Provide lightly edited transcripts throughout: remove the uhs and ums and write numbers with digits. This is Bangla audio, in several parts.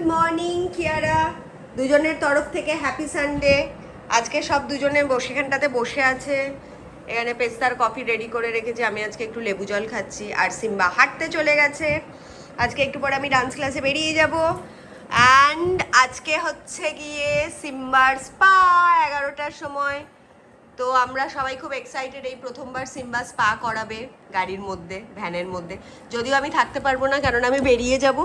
মর্নিং কিয়ারা, দুজনের তরফ থেকে হ্যাপি সানডে। আজকে সব দুজনে এখানটাতে বসে আছে। এখানে পেস্তার কফি রেডি করে রেখেছি, আমি আজকে একটু লেবু জল খাচ্ছি। আর সিম্বা হাঁটতে চলে গেছে। আজকে একটু পরে আমি ডান্স ক্লাসে বেরিয়ে যাব। অ্যান্ড আজকে হচ্ছে গিয়ে সিম্বার স্পা 11টার সময়। তো আমরা সবাই খুব এক্সাইটেড, এই প্রথমবার সিম্বা স্পা করাবে গাড়ির মধ্যে, ভ্যানের মধ্যে। যদিও আমি থাকতে পারবো না, কারণ আমি বেরিয়ে যাব।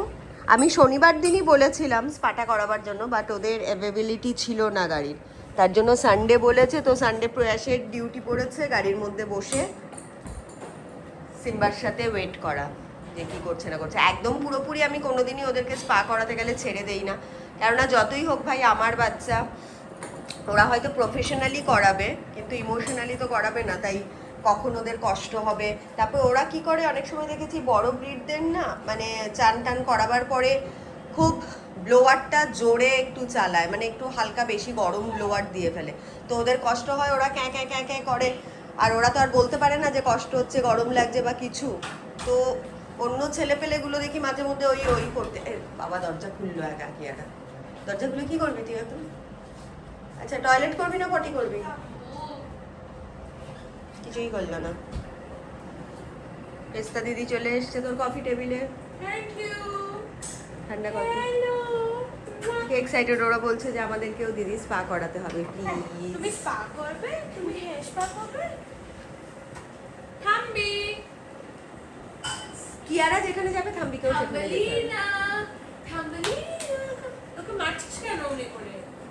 আমি শনিবার দিনই বলেছিলাম স্পাটা করাবার জন্য, বাট ওদের অ্যাভেবিলিটি ছিল না গাড়ির, তার জন্য সানডে বলেছে। তো সানডে প্রয়াসের ডিউটি পড়েছে গাড়ির মধ্যে বসে সিম্বার সাথে ওয়েট করা, যে কী করছে না করছে। একদম পুরোপুরি আমি কোনোদিনই ওদেরকে স্পা করাতে গেলে ছেড়ে দেই না, কেননা যতই হোক ভাই আমার বাচ্চা, ওরা হয়তো প্রফেশনালি করাবে কিন্তু ইমোশনালি তো করাবে না, তাই কখন ওদের কষ্ট হবে। তারপর ওরা কি করে, অনেক সময় দেখেছি বড় ব্রিডদের না, মানে চান টান করাবার পরে খুব ব্লোয়ারটা জোরে একটু চালায়, মানে একটু হালকা বেশি গরম ব্লোয়ার দিয়ে ফেলে। তো ওদের কষ্ট হয়, ওরা ক্যাঁ ক্যাঁ ক্যাঁ ক্যাঁ করে। আর ওরা তো আর বলতে পারে না যে কষ্ট হচ্ছে, গরম লাগছে বা কিছু। তো অন্য ছেলেপেলেগুলো দেখি মাঝে মধ্যে ওই ওই করতে। বাবা দরজা খুললো একা, কি একটা দরজা খুলে কী করবি তুই এখন? আচ্ছা, টয়লেট করবি না পটি করবি? কিছুই করলো না। পেস্তা দিদি চলে এসছে তোর কফি টেবিলে। Thank you. ঠান্ডা কফি। এক্সাইটেড, ওরা বলছে যে আমাদেরকেও দিদি স্পা করাতে হবে প্লিজ। তুমি স্পা করবে? তুমি হেয়ার স্পা করবে? থাম্বি। কিয়ারা যেখানে যাবে থাম্বিকেও সেখানে যেতে হবে। না থাম্বলি, ওকে মারছিস কেন উনি করে?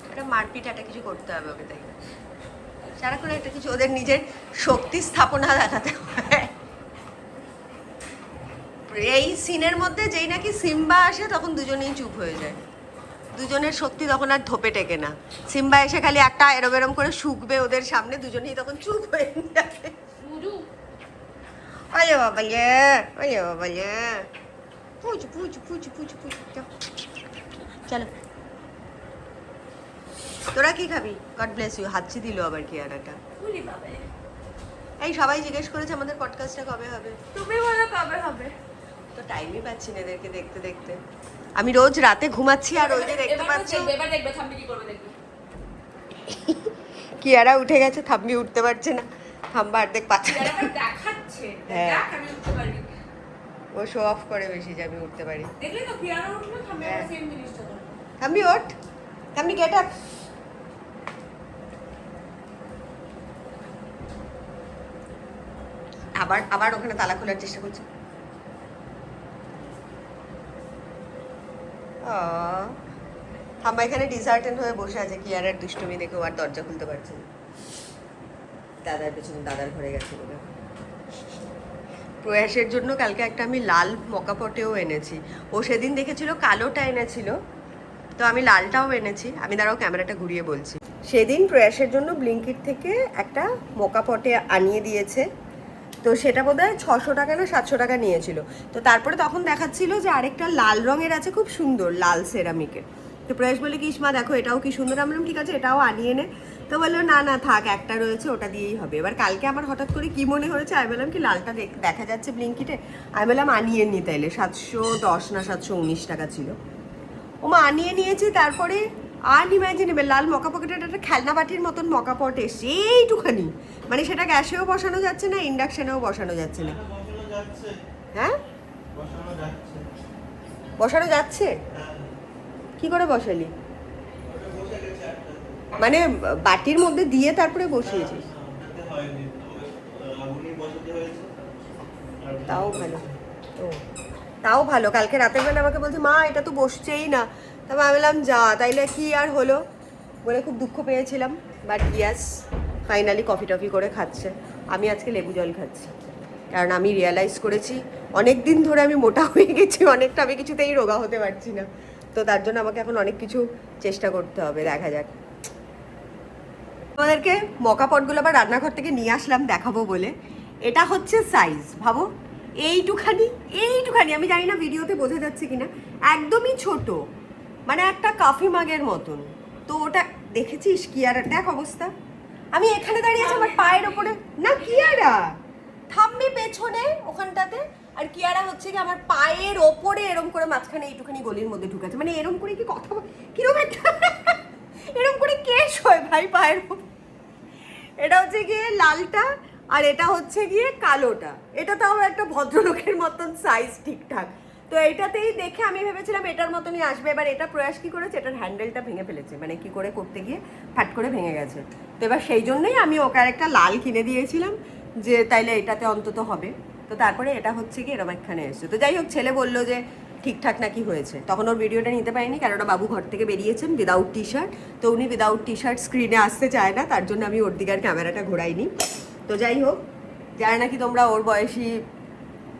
একটা মারপিট একটা কিছু করতে হবে ওকে, তাই সারাক্ষণ একটা কিছু ওদের নিজের শক্তি স্থাপনা দেখাতে হবে। এই সিনের মধ্যে যেই নাকি সিম্বা আসে তখন দুজনেই চুপ হয়ে যায়, দুজনের শক্তি তখন আর ধোপে টেকে না। সিম্বা এসে খালি একটা এরম এরম করে শুকবে ওদের সামনে, দুজনেই তখন চুপ হয়ে যাবে। আরে বাবা লে, আরে বাবা লে, পুচু পুচু পুচু পুচু পুচু। চলো, তোরা কি খাবি? God bless you. হাতছি দিল আবার কি আর একটা। এই সবাই জিজ্ঞেস করেছে আমাদের পডকাস্টটা কবে হবে। তুমি বলো কবে হবে? তো টাইমই পাচ্ছি না এদেরকে দেখতে দেখতে। আমি রোজ রাতে ঘুমাচ্ছি আর ওই যে দেখতে পাচ্ছি এবার দেখবে থাম্বি কি করবে, দেখবে। কিয়ারা উঠে গেছে, থাম্বি উঠতে পারছে না। থাম্বা অর্ধেক পাচ্ছে না। দেখাচ্ছে হ্যাঁ। দেখ আমি উঠতে পারি। ও শো অফ করে বেশি যে আমি উঠতে পারি। দেখলে তো কিয়ারা উঠলো, থাম্বি হ্যাঁ। সেম জিনিসটা তো। থাম্বি ওঠ, থাম্বি গেট আপ। আবার আবার ওখানে তালা খোলার চেষ্টা করছে। থাম্বা এখানে ডিসার্টেন্ট হয়ে বসে আছে, কিয়ারার দুষ্টুমি দেখে আর দরজা খুলতে পারছে না। দাদার পেছনে, দাদার ঘরে গেছে বলে। প্রয়াসের জন্য কালকে একটা আমি লাল মকাপটেও এনেছি। ও সেদিন দেখেছিল কালোটা এনেছিল, তো আমি লালটাও এনেছি। আমি দাঁড়াও ক্যামেরাটা ঘুরিয়ে বলছি। সেদিন প্রয়াসের জন্য ব্লিঙ্কিট থেকে একটা মকাপটে আনিয়ে দিয়েছে, তো সেটা বোধহয় 600 টাকা না 700 টাকা নিয়েছিল। তো তারপরে তখন দেখাচ্ছিল যে আরেকটা লাল রঙের আছে, খুব সুন্দর, লাল সেরামিকের। তো প্রয়াস বলে কি মা দেখো এটাও কি সুন্দর। আমি বললাম ঠিক আছে এটাও আনিয়ে নে। তো বললো না না থাক, একটা রয়েছে ওটা দিয়েই হবে। এবার কালকে আমার হঠাৎ করে কি মনে হয়েছে, আমি বললাম কি লালটা দেখা যাচ্ছে ব্লিঙ্কিটে, আমি বললাম আনিয়ে নি তাইলে। 710 না 719 টাকা ছিল। ওমা আনিয়ে নিয়েছি। তারপরে আনইমাজিনেবল লাল মকাপটের একটা খেলনা বাটির মতন মকাপট এসছে এইটুখানি, মানে সেটা গ্যাসেও বসানো যাচ্ছে না, ইন্ডাকশনেও বসানো যাচ্ছে না। হ্যাঁ বসানো যাচ্ছে? কি করে বসালি? মানে বাটির মধ্যে দিয়ে তারপরে বসিয়েছিস? তাও ভালো। ও তাও ভালো। কালকে রাতের বেলা আমাকে বলছে মা এটা তো বসছেই না। তবে আমি বললাম যা, তাইলে কি আর হলো বলে খুব দুঃখ পেয়েছিলাম। But yes, finally coffee toffee করে খাচ্ছে। আমি আজকে লেবু জল খাচ্ছি, কারণ আমি রিয়ালাইজ করেছি অনেক দিন ধরে আমি মোটা হয়ে গেছি অনেকটা, আমি কিছুতেই রোগা হতে পারছি না। তো তার জন্য আমাকে এখন অনেক কিছু চেষ্টা করতে হবে, দেখা যাক। আমাদেরকে মকাপটগুলো আবার রান্নাঘর থেকে নিয়ে আসলাম দেখাবো বলে। এটা হচ্ছে সাইজ, ভাবো এইটুখানি, এইটুখানি। আমি জানি না ভিডিওতে বোঝা যাচ্ছে কিনা, একদমই ছোট, মানে একটা কফি মাগের মতন। তো ওটা দেখেছিস কিয়ারা, দেখ অবস্থা। আমি এখানে দাঁড়িয়ে আছি, আমার পায়ের ওপরে না কিয়ারা, থাম্বি পেছনে ওখানটাতে, আর কিয়ারা হচ্ছে কি আমার পায়ের ওপরে এরম করে মাঝখানে এইটুখানি গলির মধ্যে ঢুকাচ্ছে, মানে এরম করে কি কথা কিরকম একটা এরম করে কে শোয় ভাই পায়ের ওপর। এটা হচ্ছে গিয়ে লালটা আর এটা হচ্ছে গিয়ে কালোটা, এটা তাও একটা ভদ্রলোকের মতন সাইজ ঠিকঠাক। তো এইটাতেই দেখে আমি ভেবেছিলাম এটার মতনই আসবে। এবার এটা প্রয়াস কি করেছে, এটার হ্যান্ডেলটা ভেঙে ফেলেছে, মানে কি করে করতে গিয়ে ফাট করে ভেঙে গেছে। তো এবার সেই জন্যই আমি ওকে একটা লাল কিনে দিয়েছিলাম, যে তাইলে এটাতে অন্তত হবে। তো তারপরে এটা হচ্ছে কি এরম একখানে এসছে। তো যাই হোক, ছেলে বললো যে ঠিকঠাক নাকি হয়েছে। তখন ওর ভিডিওটা নিতে পারিনি, কেননা বাবু ঘর থেকে বেরিয়েছেন উইদাউট টি শার্ট। তো উনি উইদাউট টি শার্ট স্ক্রিনে আসতে চায় না, তার জন্য আমি ওর দিকে আর ক্যামেরাটা ঘোরাইনি। তো যাই হোক, যারা নাকি তোমরা ওর বয়সী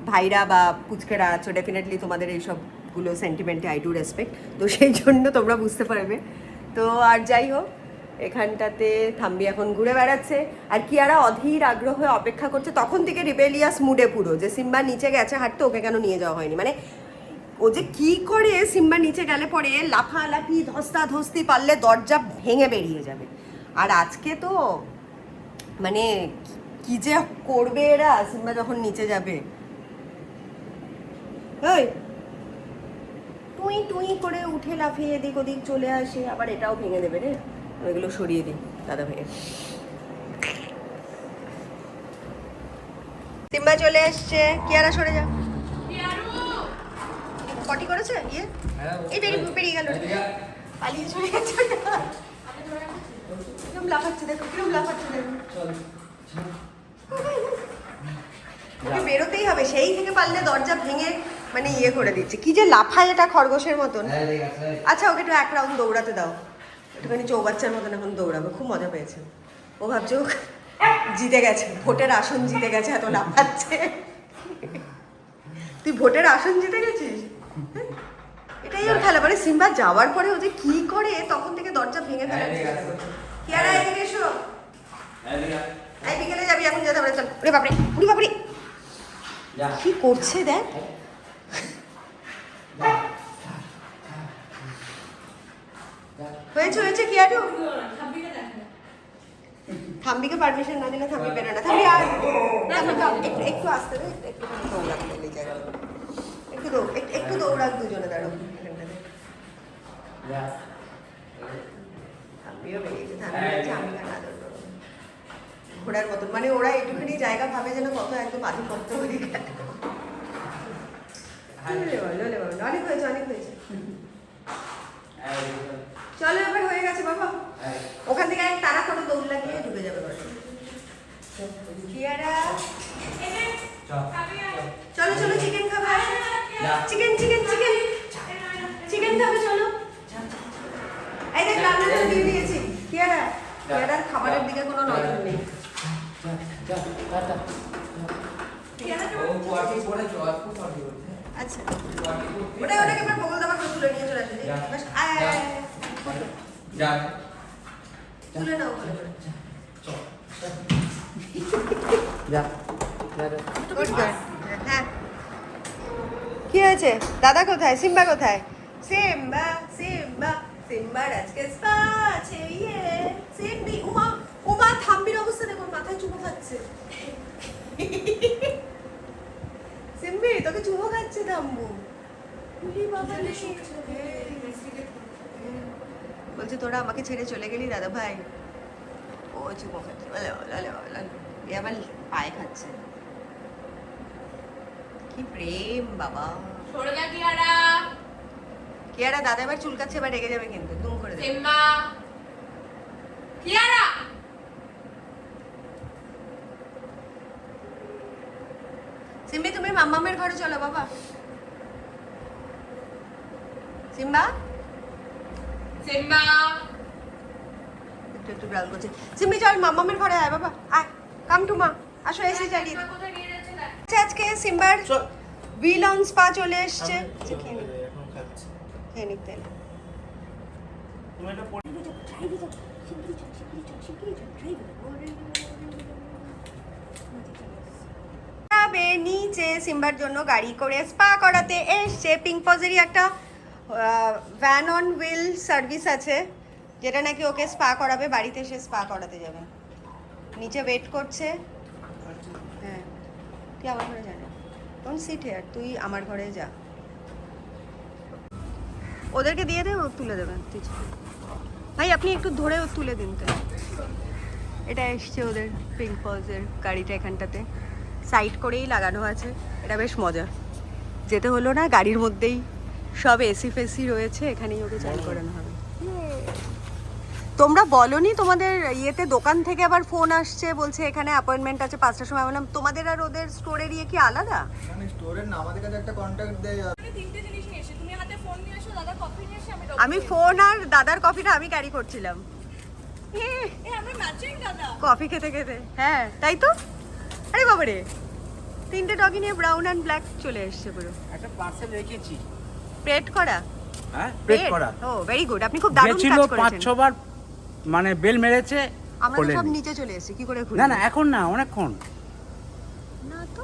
ভাইরা বা পুচকেরা আছো, ডেফিনেটলি তোমাদের এইসবগুলো সেন্টিমেন্টে আই ডু রেসপেক্ট। তো সেই জন্য তোমরা বুঝতে পারবে। তো আর যাই হোক, এখানটাতে থাম্বি এখন ঘুরে বেড়াচ্ছে, আর কিয়ারা অধীর আগ্রহ হয়ে অপেক্ষা করছে তখন থেকে, রিবেলিয়াস মুডে পুরো, যে সিম্বা নিচে গেছে হাঁটতে, ওকে কেন নিয়ে যাওয়া হয়নি। মানে ও যে কি করে সিম্বা নিচে গেলে পরে লাফালাফি ধস্তাধস্তি, পারলে দরজা ভেঙে বেরিয়ে যাবে। আর আজকে তো মানে কি যে করবে এরা সিম্বা যখন নিচে যাবে। ওই টুই টুই করে উঠে লাফিয়ে এদিক ওদিক চলে আসে, আবার এটাও ভেঙে দেবে রে। ওইগুলো সরিয়ে দিই দাদা ভাইয়ের। সিম্বা চলে এসছে, কিয়ারা সরে যা। পটি করেছে ইয়ে, এই বেরিয়ে গেল, পালিয়ে চলে গেছে। কিরম লাফাচ্ছে দেখো, কিরম লাফাচ্ছে দেখো। ওকে বেরোতেই হবে, সেই থেকে পারলে দরজা ভেঙে মানে ইয়ে করে দিচ্ছে। কি যে লাফায় এটা খরগোশের মতন। আচ্ছা ওকে একটু এক রাউন্ড দৌড়াতে দাও, একটুখানি চৌবাচ্চার মতন এখন দৌড়াবে, খুব মজা পেয়েছে। ও ভাবছে ও জিতে গেছে, ভোটের আসন জিতে গেছে, এত লাফাচ্ছে। তুই ভোটের আসন জিতে গেছিস, এটাই ওর খেলা। মানে সিম্বা যাওয়ার পরে ও যে কি করে, তখন থেকে দরজা ভেঙে ফেলার চেষ্টা করছে। কিয়ারা এদিকে এসো, এই বিকেলে যাবি, এখন যেতে হবে, চল। ওরে বাপরে, উড়ি বাপরে, কি করছে দেখ। হয়েছে হয়েছে কিয়ারু, থাম্বিকে পারমিশন না দিলে থাম্বি বেরো না। থাম্বি আর একটু একটু আসতে দে, একটুখানি দৌড়াক এই জায়গায়, একটু দৌড়াক দুজনে, দাঁড়ো এখানটাতে। থাম্বিও বেরিয়েছে, থাম্বি হচ্ছে আমি না ঘোড়ার মতন, মানে ওরা একটুখানি জায়গা ভাবে যেন কত একদম আধিপত্য হয়ে গেল। অনেক হয়েছে, অনেক হয়েছে, চলো এবার হয়ে গেছে বাবা। ওখান থেকে এক তারা করে দৌড় লাগিয়ে ঢুকে যাবে বাড়ি। কিয়ারা চলো চলো, চিকেন খাবে, চিকেন চিকেন চিকেন চিকেন খাবে, চলো। এই দেখ রান্নাটা দিয়ে দিয়েছি। কিয়ারা, কিয়ারার খাবারের দিকে কোনো নজর নেই। আচ্ছা ওটাকে এবার বগল দাবা করে তুলে নিয়ে চলে আসবে, তুলে নাও। হ্যাঁ কি হয়েছে, দাদা কোথায়, সিম্বা কোথায়? সিম্বা সিম্বা সিম্বার আজকে স্পা আছে, ইয়ে সিম্বি। উমা উমা, থাম্বির অবস্থা দেখো, মাথায় চুমো খাচ্ছে। সিম্বি তোকে চুমো খাচ্ছে থাম্বু। বলছে তোরা আমাকে ছেড়ে চলে গেলি দাদা ভাই। ও চুমো খাচ্ছে, এ আবার পায়ে খাচ্ছে। কি প্রেম বাবা। কিয়ারা দাদা এবার চুলকাচ্ছে, এবার রেগে যাবে কিন্তু, দুম করে দেবে। সিম্বি তুমি মাম্মামের ঘরে চলো বাবা। সিম্বা সিম্বা একটু একটু গ্রাউন্ড করছে। সিম্বি চল মাম্মামের ঘরে আয় বাবা, আয়, কাম টু মা, আসো এসে চালিয়ে। আজকে সিম্বার হুইল অন স্পা চলে এসছে, খেয়ে নিতে নিচে সিম্বার জন্য গাড়ি করে স্পা করাতে এসছে। পিঙ্ক পজেরই একটা ভ্যান অন হুইল সার্ভিস আছে, যেটা নাকি ওকে স্পা করাবে, বাড়িতে এসে স্পা করাতে যাবে। নিচে ওয়েট করছে। হ্যাঁ তুই আমার ঘরে জানে, কোন সিট হেয়ার, তুই আমার ঘরে যা, ওদেরকে দিয়ে দে, ও তুলে দেবেন। ভাই আপনি একটু ধরে ও তুলে দিন তো। এটা এসছে ওদের পিঙ্ক পজের গাড়িটা, এখানটাতে সাইড করেই লাগানো আছে। এটা বেশ মজা, যেতে হলো না, গাড়ির মধ্যেই সব এসি ফেসি রয়েছে, এখানেই ওকে চান করানো হবে। তোমরা বলনি তোমাদের ইয়েতে দোকান থেকে আবার ফোন আসছে, বলছে এখানে অ্যাপয়েন্টমেন্ট আছে 5টার সময়। বললাম তোমাদের আর ওদের স্টোরের ইয়ে কি আলাদা? মানে স্টোরের না, আমাদের কাছে একটা কন্ট্যাক্ট দেয়। তিনটে জিনিস নিয়ে এসে, তুমি হাতে ফোন নিয়ে এসো, দাদা কফি নিয়ে এসে, আমি ফোন আর দাদার কফিটা আমি ক্যারি করছিলাম। আমরা ম্যাচিং দাদা কফি খেতে খেতে, হ্যাঁ তাই তো। আরে বাবারে, 3টে ডগি নিয়ে ব্রাউন অ্যান্ড ব্ল্যাক চলে এসছে পুরো। একটা পার্সেল রেখেছি। প্রেট করা? হ্যাঁ, প্রেট করা। ও ভেরি গুড, আপনি খুব দারুণ গেছিল কাজ করেছেন। 5-6 বার, মানে বেল মেরেছে। আমরা তো খোলেনি। সব নিচে চলে এসেছি, কি করে খুলবো? না না, এখন না, অনেকক্ষণ। না তো,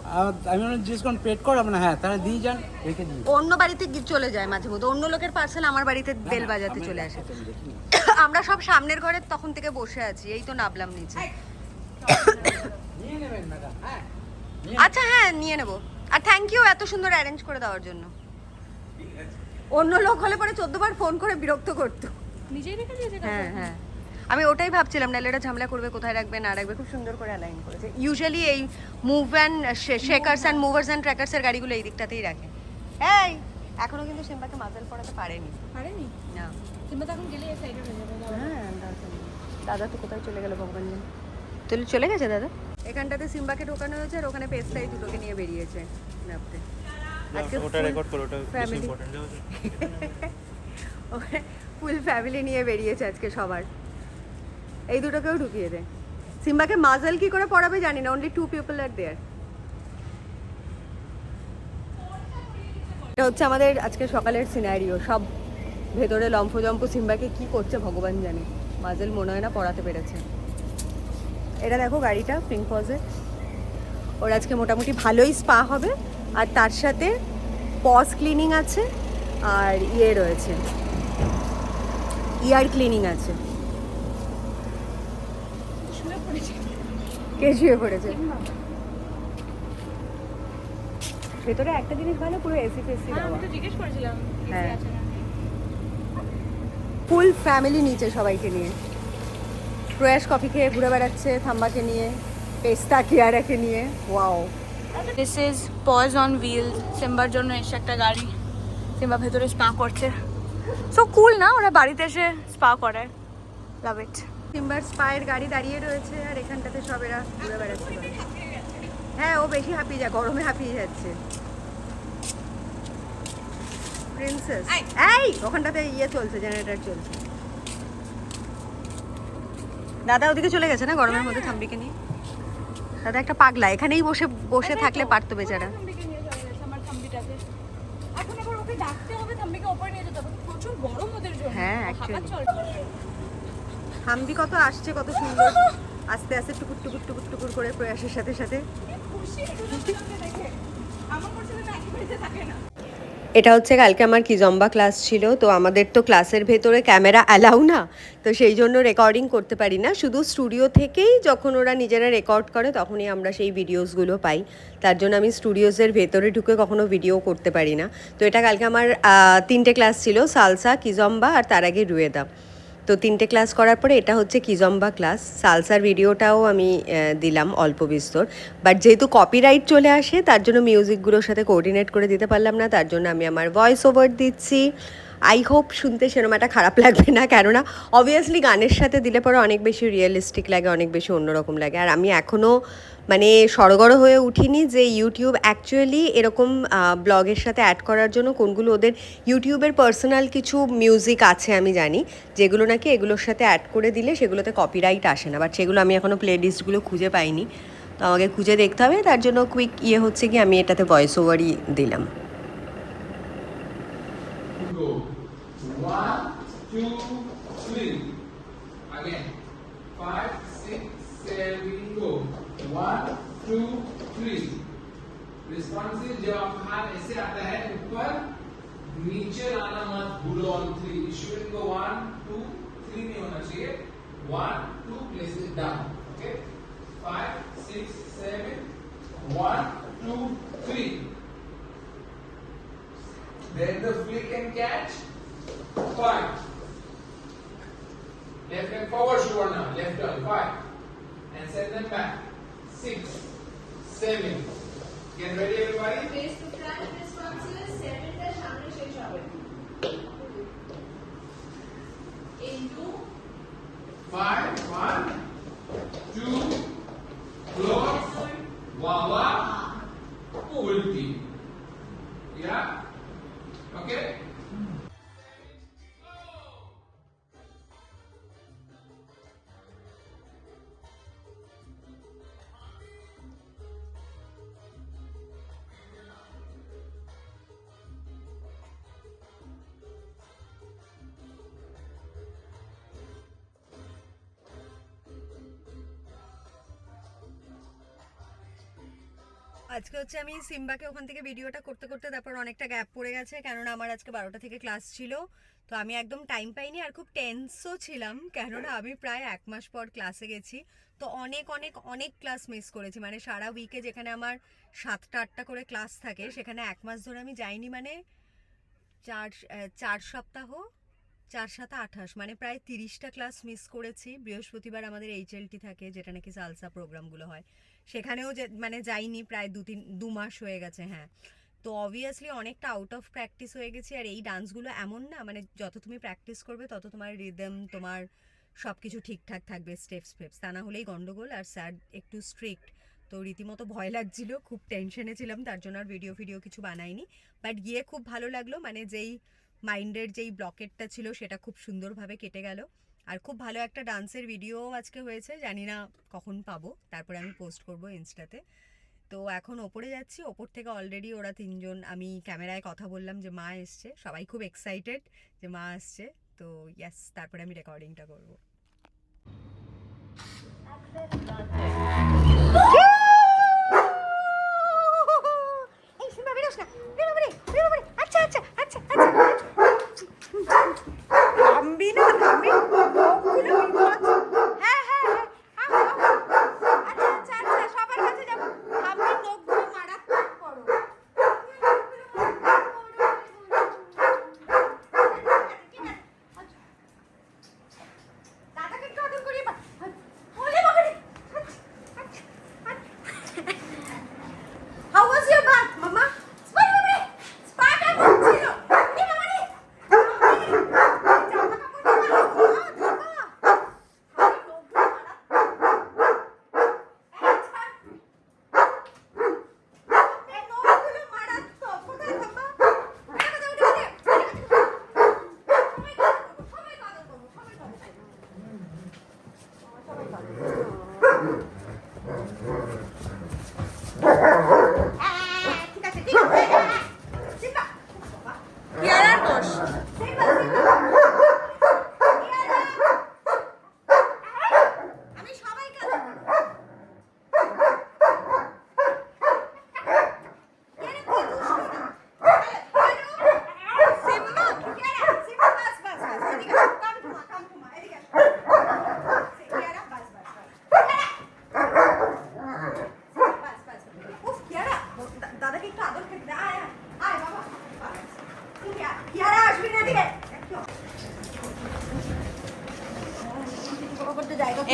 আমি জিজ্ঞেস করলাম পেট করা, মানে হ্যাঁ, তাহলে দিয়ে যান, রেখে দিন। অন্য বাড়িতে চলে যায় মাঝে মধ্যে, অন্য লোকের পার্সেল আমার বাড়িতে বেল বাজাতে চলে আসে। আমরা সব সামনের ঘরে তখন থেকে বসে আছি, এই তো নামলাম নিচে। নিয়ে নেবেন ম্যাডাম, হ্যাঁ। আচ্ছা হ্যাঁ, নিয়ে নেব। আর থ্যাংক ইউ এত সুন্দর অ্যারেঞ্জ করে দেওয়ার জন্য। অন্য লোক হলে পরে 14 বার ফোন করে বিরক্ত করতো। নিজেই রেখে দিয়েছে। হ্যাঁ হ্যাঁ, আমি ওটাই ভাবছিলাম, নাহলে এটা ঝামেলা করবে, কোথায় রাখবে না রাখবে। খুব সুন্দর করে অ্যালাইন করেছে। ইউজুয়ালি এই move and shakers and movers and ট্র্যাকার্সের গাড়িগুলো এই দিকটাতেই রাখে। এই এখনো কিন্তু সিম্বাকে মাজাল পড়াতে পারেনি। পারেনি? না। তুমি তো এখন গেলে এই সাইডে হয়ে যাবে। হ্যাঁ, দাদা তো কোথায় চলে গেল ভগবান জানে। তাহলে চলে গেছে দাদা। এখানটাতে সিম্বাকে ঢোকানো হয়েছে, আর ওখানে পেস্তাই দুটোকে নিয়ে বেরিয়েছে নাপতে। আজকে ওটা রেকর্ড করো, ওটা ফ্যামিলি, ইম্পর্টেন্ট। ফুল ফ্যামিলি নিয়ে বেরিয়েছে আজকে সবার। এই দুটোকেও ঢুকিয়ে দে। সিম্বাকে মাজাল কি করে পড়াবে জানি না, অনলি 2 পিপল আর দেয়ার। এটা হচ্ছে আমাদের আজকে সকালের সিনারিও। সব ভেতরে লম্ফজম্প, সিম্বাকে কি করছে ভগবান জানে। মাজাল মনে হয় না পড়াতে পেরেছে। এটা দেখো গাড়িটা পিঙ্ক পজে, ওর আজকে মোটামুটি ভালোই স্পা হবে। আর তার সাথে পজ ক্লিনিং আছে, আর ইয়ে রয়েছে, ইয়ার ক্লিনিং আছে। কে শুয়ে পড়েছে? ভেতরে একটা জিনিস ভালো, পুরো এসি ফেসি দেওয়া। আমি তো জিজ্ঞেস করেছিলাম হ্যাঁ। এসি আছে না। ফুল ফ্যামিলি নিচে সবাইকে নিয়ে। প্রয়াস কফি খেয়ে ঘুরে বেড়াচ্ছে থাম্বাকে নিয়ে, পেস্তা কিয়ারাকে নিয়ে। Wow, this is paws on wheel. সিম্বার জন্য এসে একটা গাড়ি, সিম্বা ভেতরে স্পা করছে। সো কুল না, ওরা বাড়িতে এসে স্পা করে। লাভ ইট। সিম্বার স্পায়ের গাড়ি দাঁড়িয়ে রয়েছে, আর এখানটাতে সব এরা ঘুরে বেড়াচ্ছে। হ্যাঁ, ও বেশি হাঁপিয়ে যায়, গরমে হাঁপিয়ে যাচ্ছে। প্রিন্সেস, এই ওখানটাতে ইয়ে চলছে, জেনারেটর চলছে। দাদা ওদিকে চলে গেছে না গরমের মধ্যে থাম্বিকে নিয়ে। দাদা একটা পাগলা, এখানেই বসে বসে থাকলে পারতো বেচারা। থাম্বিকে নিয়ে চলে গেছে আমার থাম্বিটাকে। এখন আবার ওকে ডাকতে হবে, থাম্বিকে ওপরে নিয়ে যেতে হবে। প্রচুর গরম ওদের জন্য। হ্যাঁ, হাঁপা actually। চলছে। থাম্বি কত আসছে, কত সুন্দর আস্তে আস্তে টুকুর টুকুর টুকুর টুকুর করে প্রয়াসের সাথে সাথে। খুশি ওকে দেখে। আমার করছে না, একই বাড়িতে থাকে না। এটা হচ্ছে কালকে আমার কিজম্বা ক্লাস ছিল, তো আমাদের তো ক্লাসের ভেতরে ক্যামেরা অ্যালাউ না, তো সেই জন্য রেকর্ডিং করতে পারি না। শুধু স্টুডিও থেকেই যখন ওরা নিজেরা রেকর্ড করে তখনই আমরা সেই ভিডিওসগুলো পাই। তার জন্য আমি স্টুডিওসের ভেতরে ঢুকে কখনো ভিডিও করতে পারি না। তো এটা কালকে আমার 3টে ক্লাস ছিল, সালসা, কিজম্বা আর তার আগে রুয়েদা। তো 3টে ক্লাস করার পরে এটা হচ্ছে কিজম্বা ক্লাস। সালসার ভিডিওটাও আমি দিলাম অল্প বিস্তর, বাট যেহেতু কপিরাইট চলে আসে তার জন্য মিউজিকগুলোর সাথে কোঅর্ডিনেট করে দিতে পারলাম না, তার জন্য আমি আমার ভয়েস ওভার দিচ্ছি। আই হোপ শুনতে সেরকম একটা খারাপ লাগবে না, কেননা অবভিয়াসলি গানের সাথে দিলে পরে অনেক বেশি রিয়েলিস্টিক লাগে, অনেক বেশি অন্যরকম লাগে। আর আমি এখনও মানে সড়গড় হয়ে উঠিনি যে ইউটিউব অ্যাকচুয়ালি এরকম ব্লগের সাথে অ্যাড করার জন্য কোনগুলো ওদের ইউটিউবের পার্সোনাল কিছু মিউজিক আছে আমি জানি, যেগুলো নাকি এগুলোর সাথে অ্যাড করে দিলে সেগুলোতে কপিরাইট আসে না, বাট সেগুলো আমি এখনও প্লে লিস্টগুলো খুঁজে পাইনি। তো আমাকে খুঁজে দেখতে হবে, তার জন্য কুইক ইয়ে হচ্ছে কি আমি এটাতে ভয়েস ওভারই দিলাম। 1, 2, 3. Again. 5, 6, 7, go. 1, 2, 3. रिस्पॉन्सिव जब आप हाथ ऐसे आता है ऊपर नीचे लाना मत भूलो ऑन 3. शुड गो 1, 2, 3 नहीं होना चाहिए. 1, 2 places down. Okay. 5, 6, 7. 1, 2, 3. Then the flick and catch. 5. Left hand forward, Suvarna. Left turn. 5. And send them back. 6, 7. Get ready, everybody. Face to front responses 7টা সামনে শেষ হবে into 5, 1, 2, close, wawa, ulti. Yeah? Okay? আজকে হচ্ছে আমি সিম্বাকে ওখান থেকে ভিডিওটা করতে করতে তারপর অনেকটা গ্যাপ পড়ে গেছে, কেননা আমার আজকে 12টা থেকে ক্লাস ছিল। তো আমি একদম টাইম পাইনি আর খুব টেন্সও ছিলাম, কেননা আমি প্রায় 1 মাস পর ক্লাসে গেছি। তো অনেক অনেক অনেক ক্লাস মিস করেছি, মানে সারা উইকে যেখানে আমার 7টা 8টা করে ক্লাস থাকে সেখানে 1 মাস ধরে আমি যাইনি, মানে 4 সপ্তাহ 4 7 28 মানে প্রায় 30টা ক্লাস মিস করেছি। বৃহস্পতিবার আমাদের HLT থাকে, যেটা নাকি সালসা প্রোগ্রামগুলো হয়, সেখানেও যে মানে যাইনি, প্রায় 2 মাস হয়ে গেছে। হ্যাঁ, তো অবভিয়াসলি অনেকটা আউট অফ প্র্যাকটিস হয়ে গেছি। আর এই ডান্সগুলো এমন না, মানে যত তুমি প্র্যাকটিস করবে তত তোমার রিদম, তোমার সব কিছু ঠিকঠাক থাকবে, স্টেপস তা না হলেই গন্ডগোল। আর স্যার একটু স্ট্রিক্ট, তো রীতিমতো ভয় লাগছিল, খুব টেনশনে ছিলাম, তার জন্য আর ভিডিও কিছু বানাইনি। বাট গিয়ে খুব ভালো লাগলো, মানে যেই মাইন্ডের যেই ব্লকেটটা ছিল সেটা খুব সুন্দরভাবে কেটে গেল। আর খুব ভালো একটা ডান্সের ভিডিও আজকে হয়েছে, জানি না কখন পাবো, তারপরে আমি পোস্ট করব ইনস্টাতে। তো এখন ওপরে যাচ্ছি, ওপর থেকে অলরেডি ওরা 3 জন, আমি ক্যামেরায় কথা বললাম যে মা এসছে, সবাই খুব এক্সাইটেড যে মা আসছে। তো ইয়েস, তারপরে আমি রেকর্ডিংটা করবো।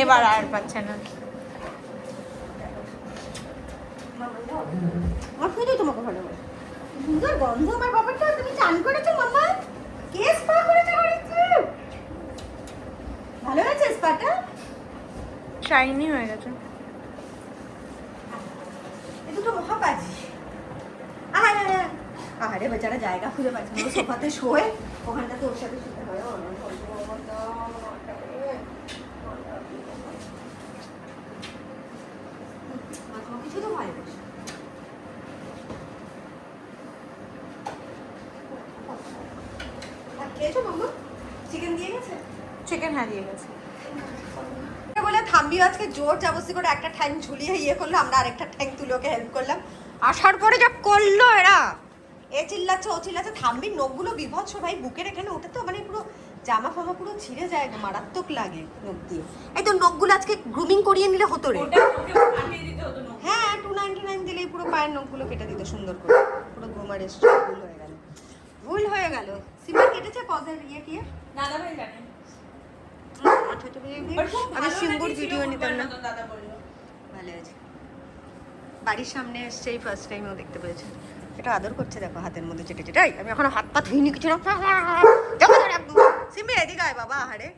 এবার আর পাচ্ছে না। আমার শুধু তোমাকে ভালোবাসি। সুন্দর গন্ধ আমার বাবারটা। তুমি চান করেছো মাম্মা? কে স্পা করেছে বাড়িতে? ভালো হয়েছে স্পাটা? শাইনি হয়ে গেছে। এ দুটো মহাবাজি। আরে বেচারা জায়গা খুঁজে পাচ্ছে না, সোফাতে শোয়, ওখানটাতে ওর সাথে শুতে হয়। কিছু তো ভালোবাসি। খেয়েছো মাম্মা? চিকেন দিয়ে গেছে? চিকেন হারিয়ে গেছে বলে থাম্বি আজকে জোর জবরদস্তি করে একটা ঠ্যাং ঝুলিয়ে ইয়ে করলো, আমরা আরেকটা ঠ্যাং তুলে ওকে হেল্প করলাম। আসার পরে যা করলো এরা, এ চিল্লাচ্ছে ও চিল্লাচ্ছে, থাম্বির নখগুলো বিভৎস ভাই, বুকের এখানে ওঠে তো, মানে পুরো জামা ফামা পুরো ছিঁড়ে যায়, মারাত্মক লাগে নখ দিয়ে। এই তো নখগুলো আজকে গ্রুমিং করিয়ে নিলে হতো রে। হ্যাঁ, 299 দিলেই পুরো পায়ের নখগুলো কেটে দিত সুন্দর করে, পুরো গ্রুমার স্ট্রিটগুলো হয়ে গেল। ভুল হয়ে গেল। সিম্বা কেটেছে পজের ইয়ে কি? দাদা ভাই জানে। আমি সিম্বুর ভিডিও নিতাম না। ভালো আছে। বাড়ির সামনে এসছে এই ফার্স্ট টাইম ও দেখতে পেয়েছে। এটা আদর করছে দেখো হাতের মধ্যে চেটে চেটে। আমি এখন হাত পা ধুইনি কিছু না। সিম্বি এদিকে আয় বাবা, আহারে।